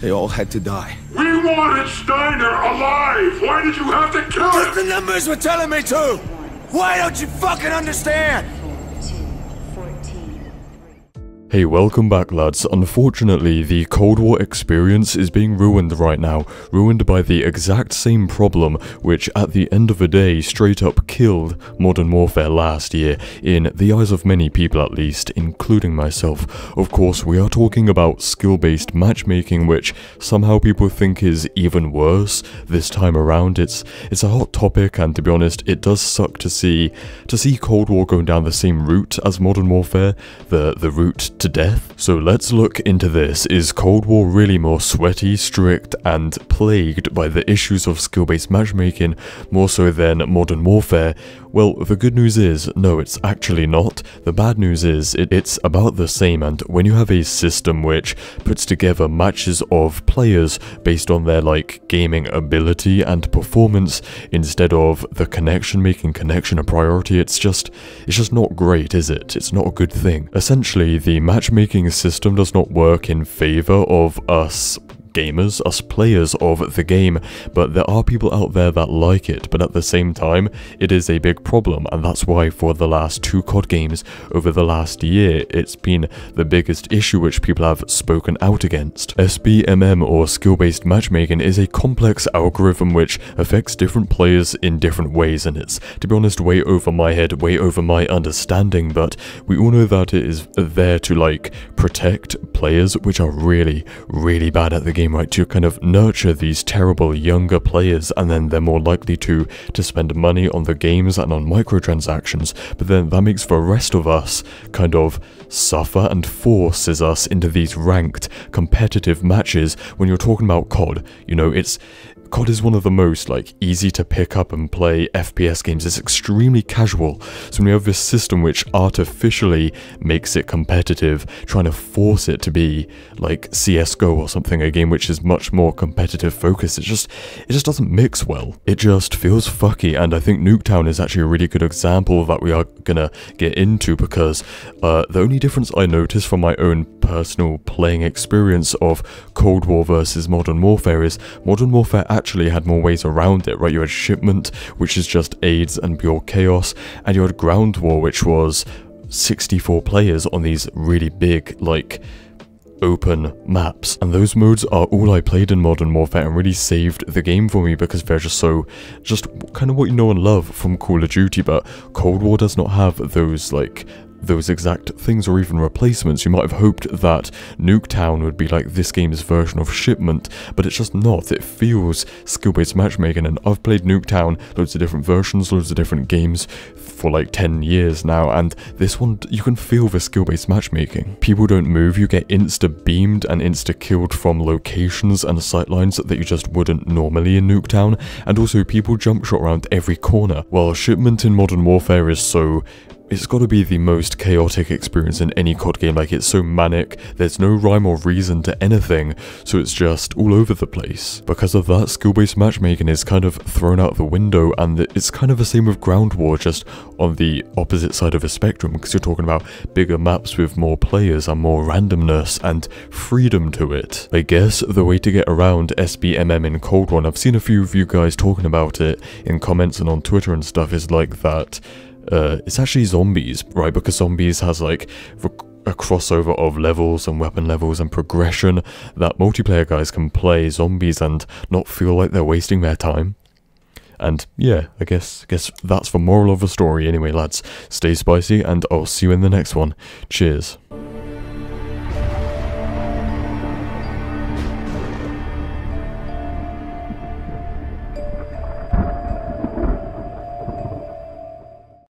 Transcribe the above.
They all had to die. We wanted Steiner alive! Why did you have to kill him? The numbers were telling me to! Why don't you fucking understand? Hey, welcome back lads. Unfortunately, the Cold War experience is being ruined right now, ruined by the exact same problem which at the end of the day straight up killed Modern Warfare last year, in the eyes of many people at least, including myself. Of course, we are talking about skill-based matchmaking, which somehow people think is even worse this time around. It's a hot topic, and to be honest, it does suck to see Cold War going down the same route as Modern Warfare, the route to death. So let's look into this. Is Cold War really more sweaty, strict, and plagued by the issues of skill-based matchmaking more so than Modern Warfare? Well, the good news is, no, it's actually not. The bad news is, it's about the same, and when you have a system which puts together matches of players based on their, gaming ability and performance, instead of the connection, making connection a priority, it's just not great, is it? It's not a good thing. Essentially, the matchmaking system does not work in favor of us gamers, us players of the game, but there are people out there that like it, but at the same time, it is a big problem, and that's why for the last 2 COD games over the last year, it's been the biggest issue which people have spoken out against. SBMM, or skill-based matchmaking, is a complex algorithm which affects different players in different ways, and it's, to be honest, way over my head, way over my understanding, but we all know that it is there to, protect players which are really, really bad at the game, right? To kind of nurture these terrible younger players, and then they're more likely to spend money on the games and on microtransactions, but then that makes the rest of us kind of suffer and forces us into these ranked competitive matches. When you're talking about COD, COD is one of the most, easy to pick up and play FPS games. It's extremely casual. So when you have this system which artificially makes it competitive, trying to force it to be like CSGO or something, a game which is much more competitive focused, it just doesn't mix well. It just feels fucky, and I think Nuketown is actually a really good example that we are gonna get into, because the only difference I noticed from my own personal playing experience of Cold War versus Modern Warfare is Modern Warfare actually had more ways around it, right? You had Shipment, which is just AIDS and pure chaos, and you had Ground War, which was 64 players on these really big, open maps, and those modes are all I played in Modern Warfare and really saved the game for me, because they're just kind of what you know and love from Call of Duty. But Cold War does not have those exact things or even replacements. You might have hoped that Nuketown would be like this game's version of Shipment, but it's just not. It feels skill-based matchmaking, and I've played Nuketown, loads of different versions, loads of different games for 10 years now, and this one, you can feel the skill-based matchmaking. People don't move, you get insta-beamed and insta-killed from locations and sightlines that you just wouldn't normally in Nuketown, and also people jump shot around every corner, while Shipment in Modern Warfare is it's got to be the most chaotic experience in any COD game. It's so manic, there's no rhyme or reason to anything, so it's just all over the place. Because of that, skill-based matchmaking is kind of thrown out the window, and it's kind of the same with Ground War, just on the opposite side of the spectrum, because you're talking about bigger maps with more players and more randomness and freedom to it. I guess the way to get around SBMM in Cold War, and I've seen a few of you guys talking about it in comments and on Twitter and stuff, is that it's actually zombies, right? Because zombies has a crossover of levels and weapon levels and progression that multiplayer guys can play zombies and not feel like they're wasting their time. And yeah, I guess that's the moral of the story. Anyway lads, stay spicy, and I'll see you in the next one. Cheers.